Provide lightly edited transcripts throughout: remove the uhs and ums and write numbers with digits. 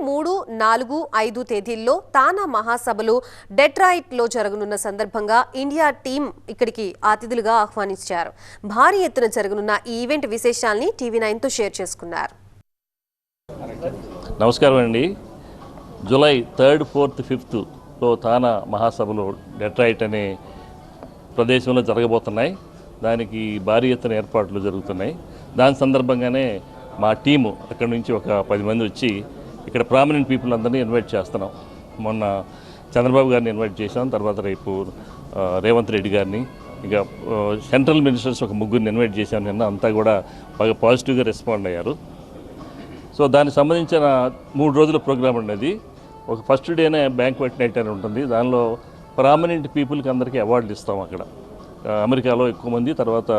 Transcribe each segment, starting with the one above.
3, 4, 5 తేదీల్లో తానా మహాసభలు డెట్రాయిట్లో జరగనున్న సందర్భంగా ఇండియా టీం ఇక్కడికి అతిథులుగా ఆహ్వానించారు. భారీ ఎత్తున జరగనున్న ఈ ఈవెంట్ విశేషాల్ని టీవీ9 తో షేర్ చేసుకున్నారు. నమస్కారం అండి. జూలై 3, 4, 5 లో తానా మహాసభలు డెట్రాయిట్ అనే ప్రదేశంలో జరగబోతున్నాయి. దానికి భారీ ఎత్తున ఏర్పాట్లు జరుగుతున్నాయి. దాని సందర్భంగానే మా టీము అక్కడి నుంచి ఒక 10 మంది వచ్చి ఇక్కడ ప్రామినెంట్ పీపుల్ అందరినీ ఇన్వైట్ చేస్తున్నాం. మొన్న చంద్రబాబు గారిని ఇన్వైట్ చేసాం, తర్వాత రేపు రేవంత్ రెడ్డి గారిని, ఇక సెంట్రల్ మినిస్టర్స్ ఒక 3 ఇన్వైట్ చేశాం. నిన్న అంతా కూడా బాగా పాజిటివ్గా రెస్పాండ్ అయ్యారు. సో దానికి సంబంధించిన 3 రోజుల ప్రోగ్రామ్ ఉండేది. ఒక ఫస్ట్ డేనే బ్యాంక్వెట్ నైట్ అని ఉంటుంది. దానిలో ప్రామినెంట్ పీపుల్కి అందరికీ అవార్డులు ఇస్తాం. అక్కడ అమెరికాలో ఎక్కువ మంది, తర్వాత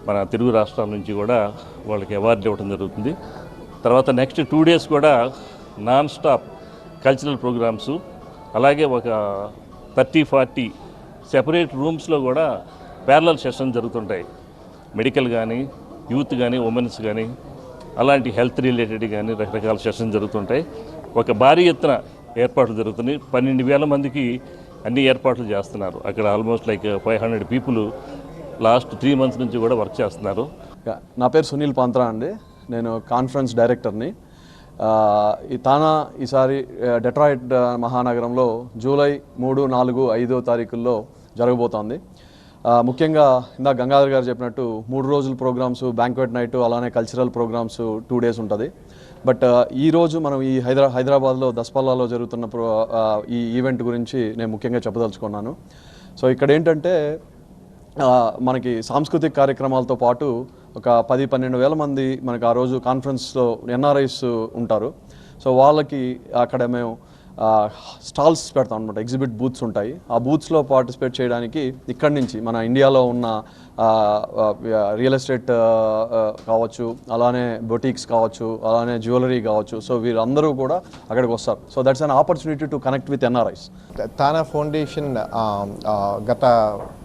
మన తెలుగు రాష్ట్రాల నుంచి కూడా వాళ్ళకి అవార్డులు ఇవ్వడం జరుగుతుంది. తర్వాత నెక్స్ట్ 2 డేస్ కూడా నాన్ స్టాప్ కల్చరల్ ప్రోగ్రామ్స్, అలాగే ఒక 30-40 సెపరేట్ రూమ్స్లో కూడా ప్యారలల్ సెషన్స్ జరుగుతుంటాయి. మెడికల్ కానీ, యూత్ కానీ, ఉమెన్స్ కానీ, అలాంటి హెల్త్ రిలేటెడ్ కానీ రకరకాల సెషన్స్ జరుగుతుంటాయి. ఒక భారీ ఎత్తున ఏర్పాట్లు జరుగుతున్నాయి. 12,000 మందికి అన్ని ఏర్పాట్లు చేస్తున్నారు. అక్కడ almost like 500 people last 3 months నుంచి కూడా వర్క్ చేస్తున్నారు. నా పేరు సునీల్ పాంత్రా అండి. నేను కాన్ఫరెన్స్ డైరెక్టర్ని. ఈ తానా ఈసారి డెట్రాయిట్ మహానగరంలో జూలై 3, 4, 5 తారీఖుల్లో జరగబోతోంది. ముఖ్యంగా ఇందాక గంగాధర్ గారు చెప్పినట్టు 3 రోజుల ప్రోగ్రామ్స్, బ్యాంక్వెట్ నైట్, అలానే కల్చరల్ ప్రోగ్రామ్స్ 2 days ఉంటుంది. బట్ ఈరోజు మనం ఈ హైదరాబాద్లో దస్పల్లాలో జరుగుతున్న ఈ ఈవెంట్ గురించి నేను ముఖ్యంగా చెప్పదలుచుకున్నాను. సో ఇక్కడ ఏంటంటే మనకి సాంస్కృతిక కార్యక్రమాలతో పాటు ఒక 10-12 వేల మంది మనకి ఆ రోజు కాన్ఫరెన్స్లో ఎన్ఆర్ఐస్ ఉంటారు. సో వాళ్ళకి అక్కడ మేము స్టాల్స్ పెడతాం అనమాట. ఎగ్జిబిట్ బూత్స్ ఉంటాయి. ఆ బూత్స్లో పార్టిసిపేట్ చేయడానికి ఇక్కడి నుంచి మన ఇండియాలో ఉన్న రియల్ ఎస్టేట్ కావచ్చు, అలానే బొటీక్స్ కావచ్చు, అలానే జ్యువెలరీ కావచ్చు, సో వీరందరూ కూడా అక్కడికి వస్తారు. So that's an opportunity to connect with NRIs. TANA foundation గత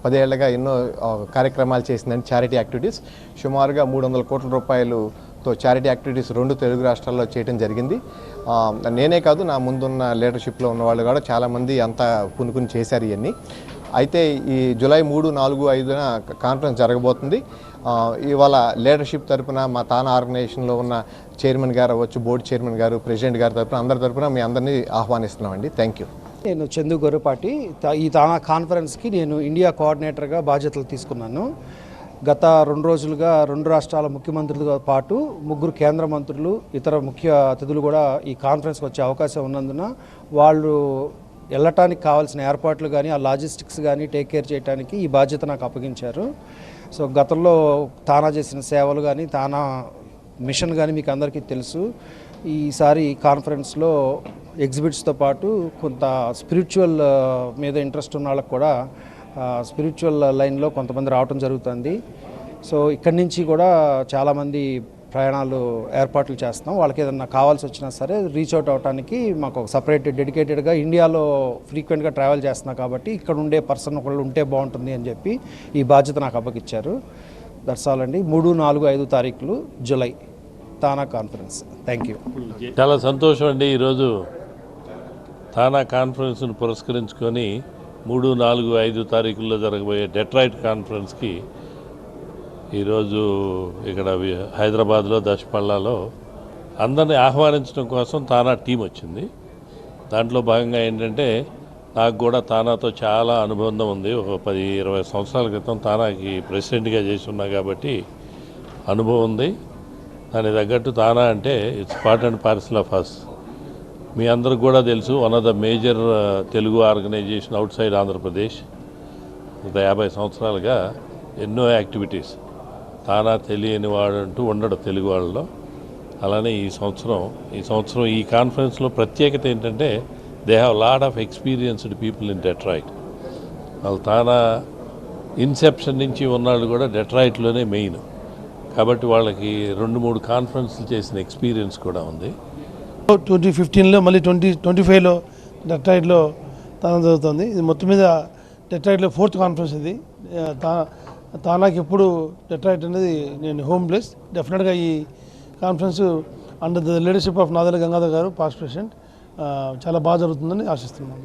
10 ఏళ్లుగా ఎన్నో కార్యక్రమాలు చేసిందని, చారిటీ యాక్టివిటీస్ సుమారుగా 300 కోట్ల రూపాయలుతో చారిటీ యాక్టివిటీస్ 2 తెలుగు రాష్ట్రాల్లో చేయడం జరిగింది. నేనే కాదు, నా ముందున్న లీడర్షిప్లో ఉన్న వాళ్ళు కూడా చాలామంది అంతా పూనుకుని చేశారు ఇవన్నీ. అయితే ఈ జూలై 3, 4, 5న కాన్ఫరెన్స్ జరగబోతుంది. ఇవాళ లీడర్షిప్ తరఫున మా తానా ఆర్గనైజేషన్లో ఉన్న చైర్మన్ గారు అవ్వచ్చు, బోర్డు చైర్మన్ గారు, ప్రెసిడెంట్ గారి తరఫున, అందరి తరఫున మీ అందరినీ ఆహ్వానిస్తున్నామండి. Thank you. నేను చందు గొర్రపాటి. ఈ తానా కాన్ఫరెన్స్కి నేను ఇండియా కోఆర్డినేటర్గా బాధ్యతలు తీసుకున్నాను. గత 2 రోజులుగా 2 రాష్ట్రాల ముఖ్యమంత్రులతో పాటు 3 కేంద్ర మంత్రులు, ఇతర ముఖ్య అతిథులు కూడా ఈ కాన్ఫరెన్స్కి వచ్చే అవకాశం ఉన్నందున వాళ్ళు వెళ్ళటానికి కావాల్సిన ఏర్పాట్లు కానీ, ఆ లాజిస్టిక్స్ కానీ టేక్ కేర్ చేయడానికి ఈ బాధ్యత నాకు అప్పగించారు. సో గతంలో తానా చేసిన సేవలు కానీ, తానా మిషన్ కానీ మీకు అందరికీ తెలుసు. ఈసారి కాన్ఫరెన్స్లో ఎగ్జిబిట్స్తో పాటు కొంత స్పిరిచువల్ మీద ఇంట్రెస్ట్ ఉన్న వాళ్ళకు కూడా స్పిరిచువల్ లైన్లో కొంతమంది రావటం జరుగుతుంది. సో ఇక్కడి నుంచి కూడా చాలామంది ప్రయాణాలు ఏర్పాట్లు చేస్తాం. వాళ్ళకి ఏదన్నా కావాల్సి వచ్చినా సరే రీచ్ అవుట్ అవడానికి మాకు ఒక సపరేట్ డెడికేటెడ్గా, ఇండియాలో ఫ్రీక్వెంట్గా ట్రావెల్ చేస్తున్నా కాబట్టి ఇక్కడ ఉండే పర్సన్ ఒకళ్ళు ఉంటే బాగుంటుంది అని చెప్పి ఈ బాధ్యత నాకు అప్పగిచ్చారు. దట్స్ ఆల్ అండి. 3, 4, 5 తారీఖులు July TANA conference. Thank you. చాలా సంతోషం అండి. ఈరోజు తానా కాన్ఫరెన్స్ను పురస్కరించుకొని 3, 4, 5 తారీఖుల్లో జరగబోయే డెట్రాయిట్ కాన్ఫరెన్స్కి ఈరోజు ఇక్కడ హైదరాబాద్లో దశపల్లాలో అందరినీ ఆహ్వానించడం కోసం తానా టీం వచ్చింది. దాంట్లో భాగంగా ఏంటంటే నాకు కూడా తానాతో చాలా అనుబంధం ఉంది. ఒక 10-20 సంవత్సరాల క్రితం తానాకి ప్రెసిడెంట్గా చేసి ఉన్నా కాబట్టి అనుభవం ఉంది. దానికి తగ్గట్టు తానా అంటే it's part and parcel of us. మీ అందరికి కూడా తెలుసు, one of the major Telugu organisation outside Andhra Pradesh. గత 50 సంవత్సరాలుగా ఎన్నో యాక్టివిటీస్. తానా తెలియని వాడంటూ ఉండడు తెలుగు వాళ్ళలో. అలానే ఈ సంవత్సరం ఈ కాన్ఫరెన్స్లో ప్రత్యేకత ఏంటంటే they have lot of experienced people in Detroit. వాళ్ళు తానా ఇన్సెప్షన్ నుంచి ఉన్నాళ్ళు కూడా డెట్రాయిట్లోనే మెయిన్ కాబట్టి వాళ్ళకి 2-3 కాన్ఫరెన్స్లు చేసిన ఎక్స్పీరియన్స్ కూడా ఉంది. 2015లో మళ్ళీ 2025లో డెట్రాయిట్లో తానా జరుగుతుంది. ఇది మొత్తం మీద డెట్రాయిట్లో 4th కాన్ఫరెన్స్. ఇది తానాకి ఎప్పుడు డెట్రాయిట్ అనేది నేను హోమ్ ప్లేస్. డెఫినెట్గా ఈ conference under the leadership of Nadella Gangadhar గారు పాస్ట్ ప్రెసిడెంట్ చాలా బాగా జరుగుతుందని ఆశిస్తున్నాను.